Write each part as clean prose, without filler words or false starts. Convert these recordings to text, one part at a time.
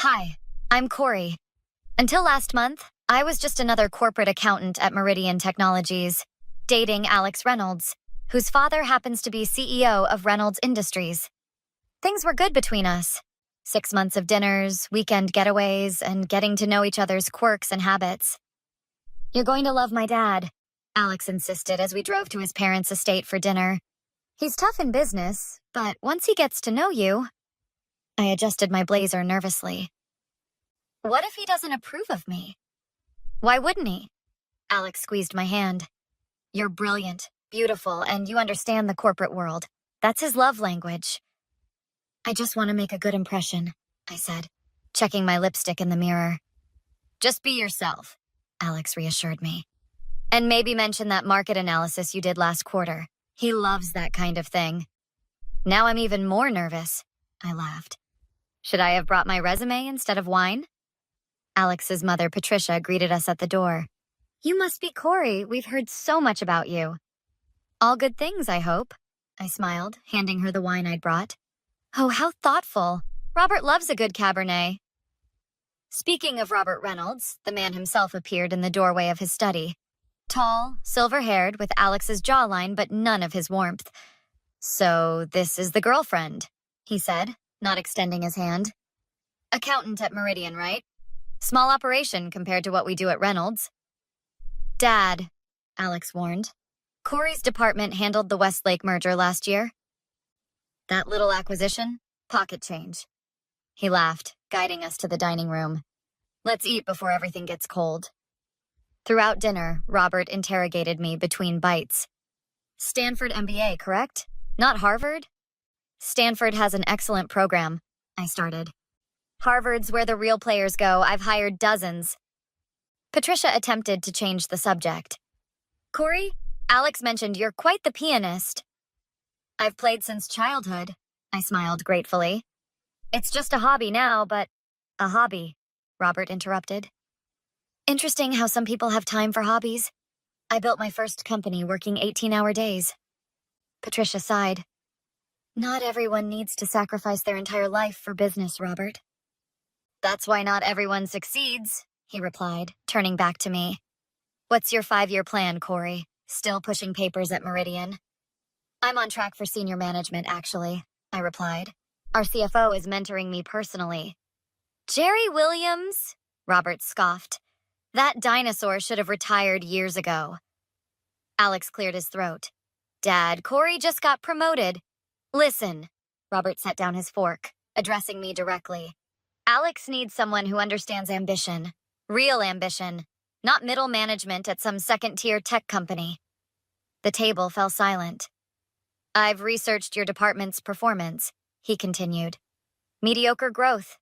Hi, I'm Corey. Until last month, I was just another corporate accountant at Meridian Technologies, dating Alex Reynolds, whose father happens to be CEO of Reynolds Industries. Things were good between us. 6 months of dinners, weekend getaways, and getting to know each other's quirks and habits. "You're going to love my dad," Alex insisted as we drove to his parents' estate for dinner. "He's tough in business, but once he gets to know you..." I adjusted my blazer nervously. What if he doesn't approve of me? Why wouldn't he? Alex squeezed my hand. "You're brilliant, beautiful, and you understand the corporate world. That's his love language." "I just want to make a good impression," I said, checking my lipstick in the mirror. "Just be yourself," Alex reassured me. "And maybe mention that market analysis you did last quarter. He loves that kind of thing." Now I'm even more nervous, I laughed. Should I have brought my resume instead of wine? Alex's mother, Patricia, greeted us at the door. "You must be Corey. We've heard so much about you." "All good things, I hope," I smiled, handing her the wine I'd brought. "Oh, how thoughtful. Robert loves a good Cabernet." Speaking of Robert Reynolds, the man himself appeared in the doorway of his study. Tall, silver-haired, with Alex's jawline but none of his warmth. "So this is the girlfriend," he said, not extending his hand. "Accountant at Meridian, right? Small operation compared to what we do at Reynolds." "Dad," Alex warned. "Corey's department handled the Westlake merger last year." "That little acquisition? Pocket change." He laughed, guiding us to the dining room. "Let's eat before everything gets cold." Throughout dinner, Robert interrogated me between bites. "Stanford MBA, correct? Not Harvard?" "Stanford has an excellent program," I started. "Harvard's where the real players go. I've hired dozens." Patricia attempted to change the subject. "Corey, Alex mentioned you're quite the pianist." "I've played since childhood," I smiled gratefully. "It's just a hobby now, but..." "A hobby," Robert interrupted. "Interesting how some people have time for hobbies. I built my first company working 18-hour days." Patricia sighed. "Not everyone needs to sacrifice their entire life for business, Robert." "That's why not everyone succeeds," he replied, turning back to me. "What's your 5-year plan, Corey? Still pushing papers at Meridian?" "I'm on track for senior management, actually," I replied. "Our CFO is mentoring me personally." "Jerry Williams?" Robert scoffed. "That dinosaur should have retired years ago." Alex cleared his throat. "Dad, Corey just got promoted." "Listen," Robert set down his fork, addressing me directly. "Alex needs someone who understands ambition. Real ambition. Not middle management at some second-tier tech company." The table fell silent. "I've researched your department's performance," he continued. "Mediocre growth.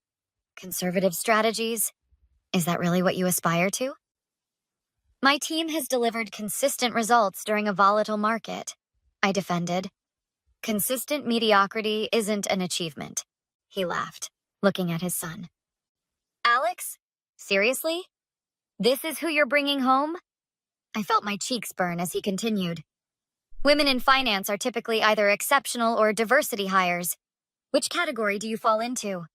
Conservative strategies. Is that really what you aspire to?" "My team has delivered consistent results during a volatile market," I defended. "Consistent mediocrity isn't an achievement," he laughed, looking at his son. "Alex? Seriously? This is who you're bringing home?" I felt my cheeks burn as he continued. "Women in finance are typically either exceptional or diversity hires. Which category do you fall into?"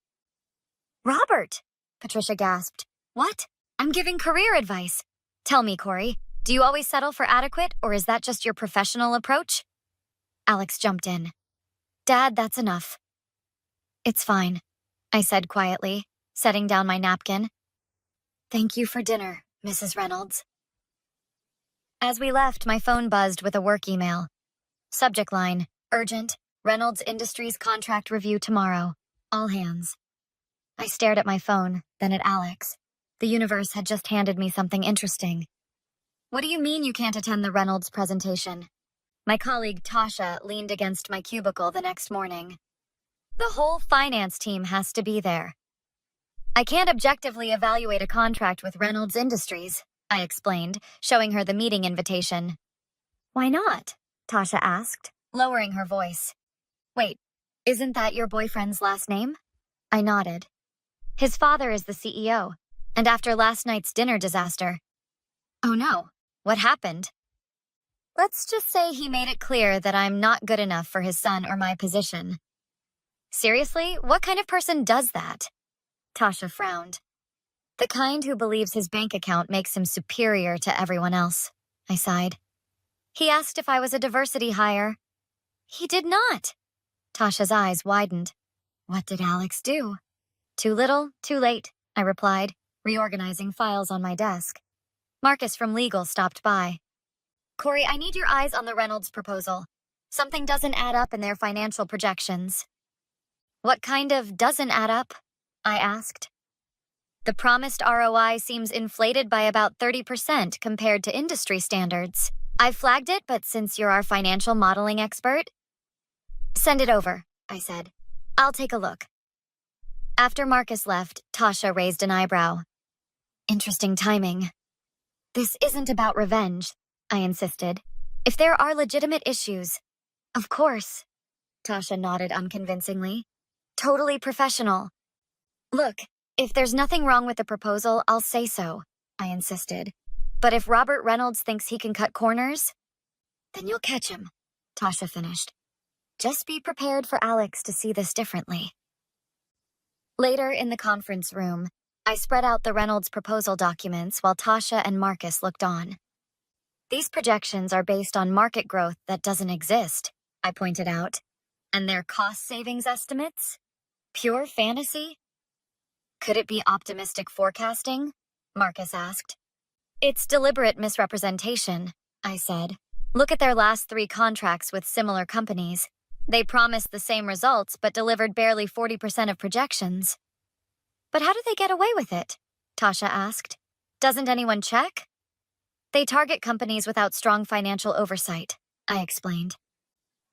"Robert!" Patricia gasped. "What? I'm giving career advice. Tell me, Corey, do you always settle for adequate, or is that just your professional approach?" Alex jumped in. "Dad, that's enough." "It's fine," I said quietly, setting down my napkin. "Thank you for dinner, Mrs. Reynolds." As we left, my phone buzzed with a work email. Subject line, "Urgent, Reynolds Industries contract review tomorrow. All hands." I stared at my phone, then at Alex. The universe had just handed me something interesting. "What do you mean you can't attend the Reynolds presentation?" My colleague Tasha leaned against my cubicle the next morning. "The whole finance team has to be there." "I can't objectively evaluate a contract with Reynolds Industries," I explained, showing her the meeting invitation. "Why not?" Tasha asked, lowering her voice. "Wait, isn't that your boyfriend's last name?" I nodded. "His father is the CEO, and after last night's dinner disaster..." "Oh no, what happened?" "Let's just say he made it clear that I'm not good enough for his son or my position." "Seriously? What kind of person does that?" Tasha frowned. The kind who believes his bank account makes him superior to everyone else, I sighed. He asked if I was a diversity hire. He did not. Tasha's eyes widened. What did Alex do? Too little, too late, I replied, reorganizing files on my desk. Marcus from legal stopped by. Corey, I need your eyes on the Reynolds proposal. Something doesn't add up in their financial projections. What kind of doesn't add up? I asked. The promised ROI seems inflated by about 30% compared to industry standards. I flagged it, but since you're our financial modeling expert, send it over, I said. I'll take a look. After Marcus left, Tasha raised an eyebrow. Interesting timing. This isn't about revenge, I insisted. If there are legitimate issues, of course. Tasha nodded unconvincingly. Totally professional. Look, if there's nothing wrong with the proposal, I'll say so, I insisted. But if Robert Reynolds thinks he can cut corners, then you'll catch him, Tasha finished. Just be prepared for Alex to see this differently. Later in the conference room, I spread out the Reynolds proposal documents while Tasha and Marcus looked on. These projections are based on market growth that doesn't exist, I pointed out. And their cost savings estimates? Pure fantasy? Could it be optimistic forecasting? Marcus asked. It's deliberate misrepresentation, I said. Look at their last 3 contracts with similar companies. They promised the same results but delivered barely 40% of projections. But how do they get away with it? Tasha asked. Doesn't anyone check? They target companies without strong financial oversight, I explained.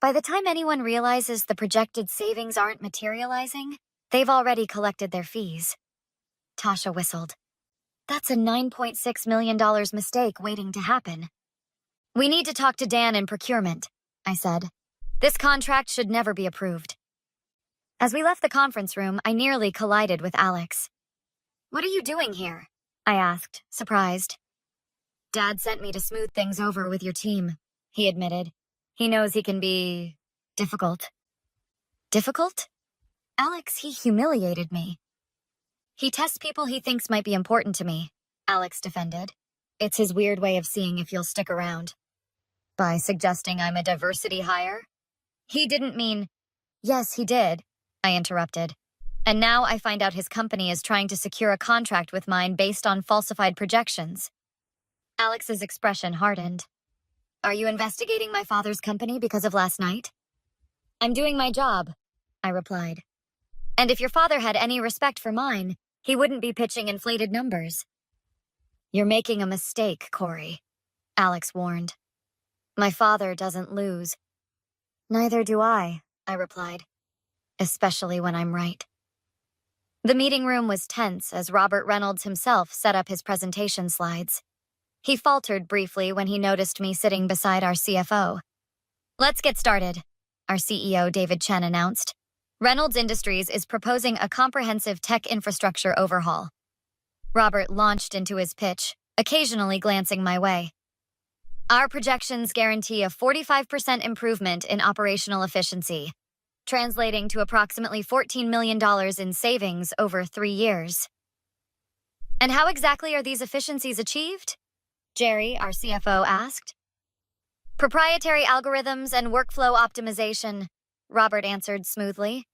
By the time anyone realizes the projected savings aren't materializing, they've already collected their fees. Tasha whistled. That's a $9.6 million mistake waiting to happen. We need to talk to Dan in procurement, I said. This contract should never be approved. As we left the conference room, I nearly collided with Alex. What are you doing here? I asked, surprised. Dad sent me to smooth things over with your team, he admitted. He knows he can be difficult. Difficult? Alex, he humiliated me. He tests people he thinks might be important to me, Alex defended. It's his weird way of seeing if you'll stick around. By suggesting I'm a diversity hire? He didn't mean... Yes, he did, I interrupted. And now I find out his company is trying to secure a contract with mine based on falsified projections. Alex's expression hardened. Are you investigating my father's company because of last night? I'm doing my job, I replied. And if your father had any respect for mine, he wouldn't be pitching inflated numbers. You're making a mistake, Corey, Alex warned. My father doesn't lose. Neither do I replied. Especially when I'm right. The meeting room was tense as Robert Reynolds himself set up his presentation slides. He faltered briefly when he noticed me sitting beside our CFO. Let's get started, our CEO David Chen announced. Reynolds Industries is proposing a comprehensive tech infrastructure overhaul. Robert launched into his pitch, occasionally glancing my way. Our projections guarantee a 45% improvement in operational efficiency, translating to approximately $14 million in savings over 3 years. And how exactly are these efficiencies achieved? Jerry, our CFO, asked. Proprietary algorithms and workflow optimization, Robert answered smoothly.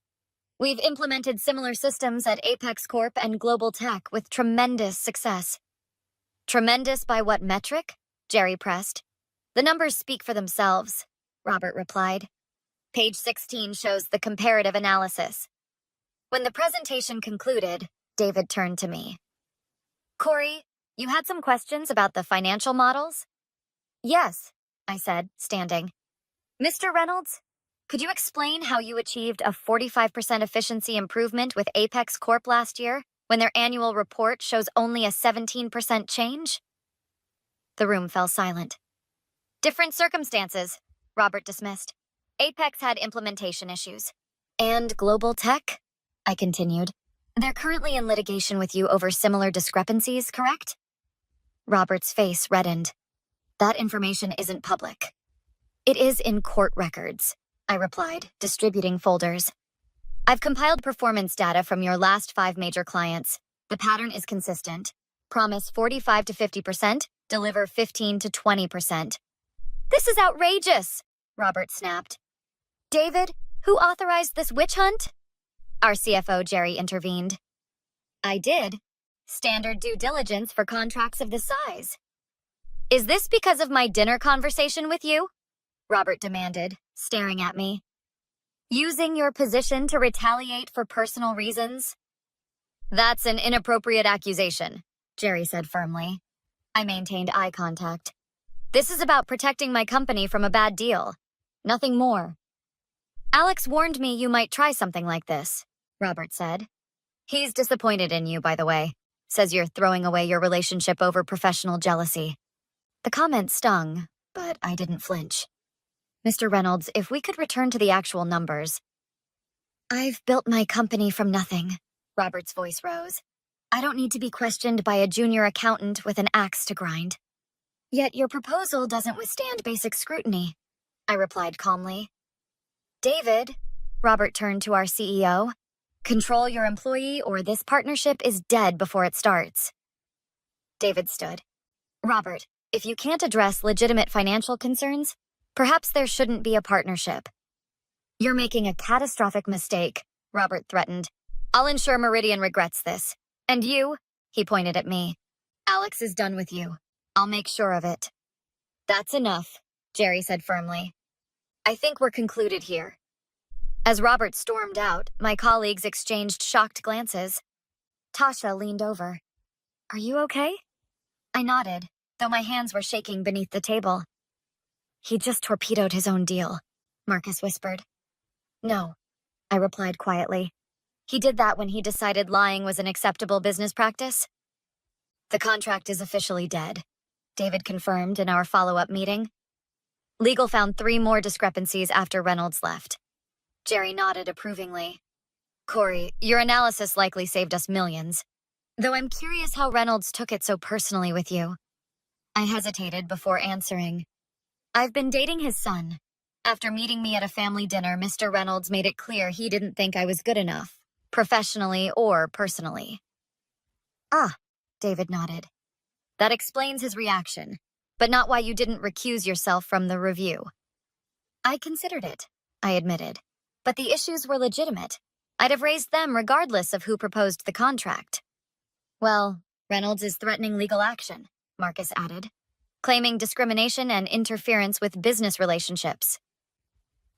We've implemented similar systems at Apex Corp and Global Tech with tremendous success. Tremendous by what metric? Jerry pressed. The numbers speak for themselves, Robert replied. Page 16 shows the comparative analysis. When the presentation concluded, David turned to me. Corey, you had some questions about the financial models? Yes, I said, standing. Mr. Reynolds, could you explain how you achieved a 45% efficiency improvement with Apex Corp last year, when their annual report shows only a 17% change? The room fell silent. Different circumstances, Robert dismissed. Apex had implementation issues. And Global Tech? I continued. They're currently in litigation with you over similar discrepancies, correct? Robert's face reddened. That information isn't public. It is in court records, I replied, distributing folders. I've compiled performance data from your last 5 major clients. The pattern is consistent. Promise 45 to 50%, deliver 15 to 20%. This is outrageous, Robert snapped. David, who authorized this witch hunt? Our CFO, Jerry, intervened. I did. Standard due diligence for contracts of this size. Is this because of my dinner conversation with you? Robert demanded, staring at me. Using your position to retaliate for personal reasons? That's an inappropriate accusation, Jerry said firmly. I maintained eye contact. This is about protecting my company from a bad deal. Nothing more. Alex warned me you might try something like this, Robert said. He's disappointed in you, by the way. Says you're throwing away your relationship over professional jealousy. The comment stung, but I didn't flinch. Mr. Reynolds, if we could return to the actual numbers. I've built my company from nothing. Robert's voice rose. I don't need to be questioned by a junior accountant with an axe to grind. Yet your proposal doesn't withstand basic scrutiny, I replied calmly. David, Robert turned to our CEO, control your employee or this partnership is dead before it starts. David stood. Robert, if you can't address legitimate financial concerns, perhaps there shouldn't be a partnership. You're making a catastrophic mistake, Robert threatened. I'll ensure Meridian regrets this. And you, he pointed at me. Alex is done with you. I'll make sure of it. That's enough, Jerry said firmly. I think we're concluded here. As Robert stormed out, my colleagues exchanged shocked glances. Tasha leaned over. Are you okay? I nodded, though my hands were shaking beneath the table. He just torpedoed his own deal, Marcus whispered. No, I replied quietly. He did that when he decided lying was an acceptable business practice. The contract is officially dead, David confirmed in our follow-up meeting. Legal found 3 more discrepancies after Reynolds left. Jerry nodded approvingly. Corey, your analysis likely saved us millions. Though I'm curious how Reynolds took it so personally with you. I hesitated before answering. I've been dating his son. After meeting me at a family dinner, Mr. Reynolds made it clear he didn't think I was good enough, professionally or personally. Ah, David nodded. That explains his reaction, but not why you didn't recuse yourself from the review. I considered it, I admitted, but the issues were legitimate. I'd have raised them regardless of who proposed the contract. Well, Reynolds is threatening legal action, Marcus added, claiming discrimination and interference with business relationships.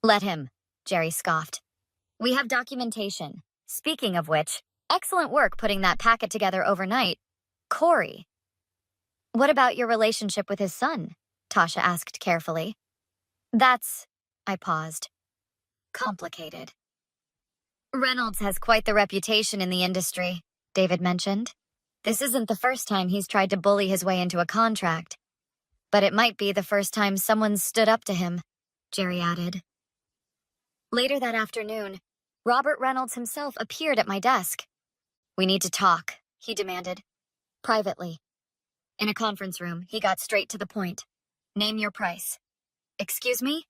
Let him, Jerry scoffed. We have documentation. Speaking of which, excellent work putting that packet together overnight. Corey. What about your relationship with his son? Tasha asked carefully. That's, I paused. Complicated. Reynolds has quite the reputation in the industry, David mentioned. This isn't the first time he's tried to bully his way into a contract. But it might be the first time someone stood up to him, Jerry added. Later that afternoon, Robert Reynolds himself appeared at my desk. We need to talk, he demanded. Privately. In a conference room, he got straight to the point. Name your price. Excuse me?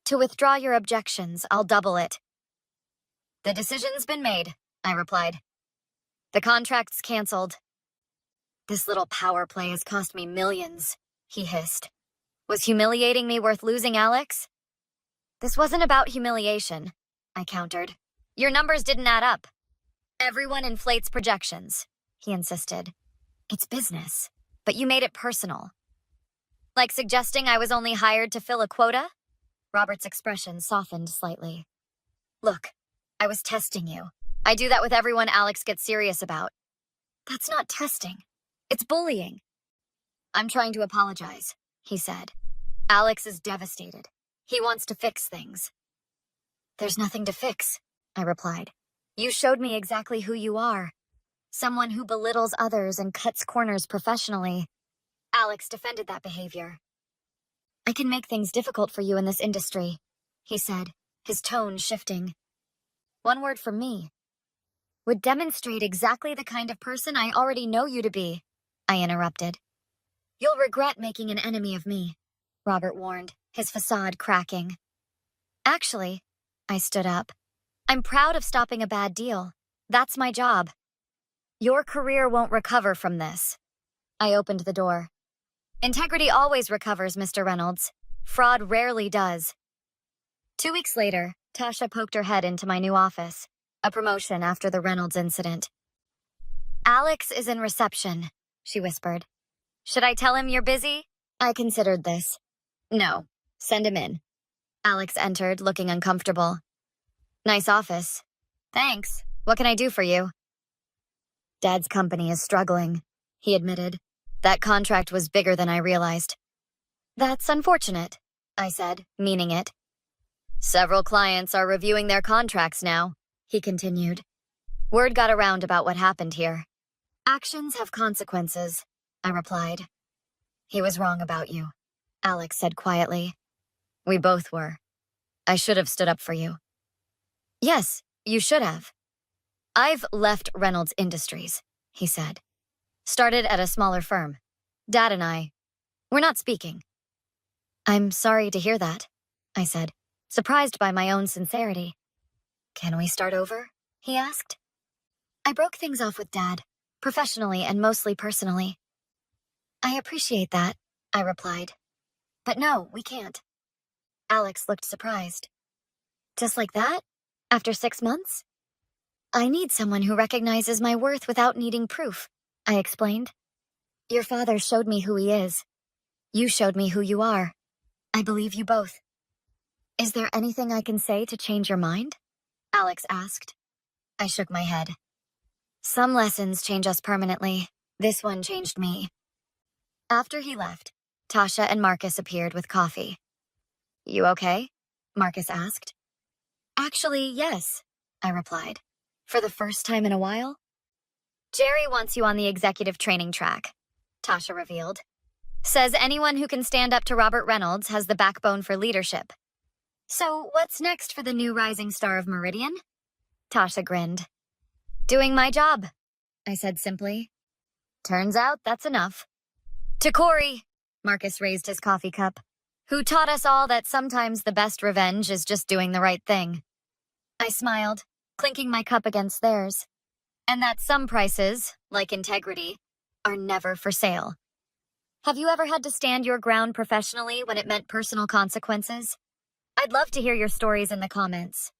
To withdraw your objections, I'll double it. The decision's been made, I replied. The contract's canceled. This little power play has cost me millions, he hissed. Was humiliating me worth losing, Alex? This wasn't about humiliation, I countered. Your numbers didn't add up. Everyone inflates projections, he insisted. It's business, but you made it personal. Like suggesting I was only hired to fill a quota? Robert's expression softened slightly. Look, I was testing you. I do that with everyone Alex gets serious about. That's not testing. It's bullying. I'm trying to apologize, he said. Alex is devastated. He wants to fix things. There's nothing to fix, I replied. You showed me exactly who you are. Someone who belittles others and cuts corners professionally. Alex defended that behavior. I can make things difficult for you in this industry, he said, his tone shifting. One word from me. Would demonstrate exactly the kind of person I already know you to be, I interrupted. You'll regret making an enemy of me, Robert warned, his facade cracking. Actually, I stood up. I'm proud of stopping a bad deal. That's my job. Your career won't recover from this. I opened the door. Integrity always recovers, Mr. Reynolds. Fraud rarely does. 2 weeks later, Tasha poked her head into my new office, a promotion after the Reynolds incident. Alex is in reception, she whispered. Should I tell him you're busy? I considered this. No, send him in. Alex entered, looking uncomfortable. Nice office. Thanks. What can I do for you? Dad's company is struggling, he admitted. That contract was bigger than I realized. That's unfortunate, I said, meaning it. Several clients are reviewing their contracts now, he continued. Word got around about what happened here. Actions have consequences, I replied. He was wrong about you, Alex said quietly. We both were. I should have stood up for you. Yes, you should have. I've left Reynolds Industries, he said. Started at a smaller firm. Dad and we're not speaking. I'm sorry to hear that, I said, surprised by my own sincerity. Can we start over? He asked. I broke things off with Dad, professionally and mostly personally. I appreciate that, I replied. But no, we can't. Alex looked surprised. Just like that? After 6 months? I need someone who recognizes my worth without needing proof, I explained. Your father showed me who he is. You showed me who you are. I believe you both. Is there anything I can say to change your mind? Alex asked. I shook my head. Some lessons change us permanently. This one changed me. After he left, Tasha and Marcus appeared with coffee. You okay? Marcus asked. Actually, yes, I replied. For the first time in a while? Jerry wants you on the executive training track, Tasha revealed. Says anyone who can stand up to Robert Reynolds has the backbone for leadership. So what's next for the new rising star of Meridian? Tasha grinned. Doing my job, I said simply. Turns out that's enough. To Corey, Marcus raised his coffee cup, who taught us all that sometimes the best revenge is just doing the right thing. I smiled, clinking my cup against theirs, and that some prices, like integrity, are never for sale. Have you ever had to stand your ground professionally when it meant personal consequences? I'd love to hear your stories in the comments.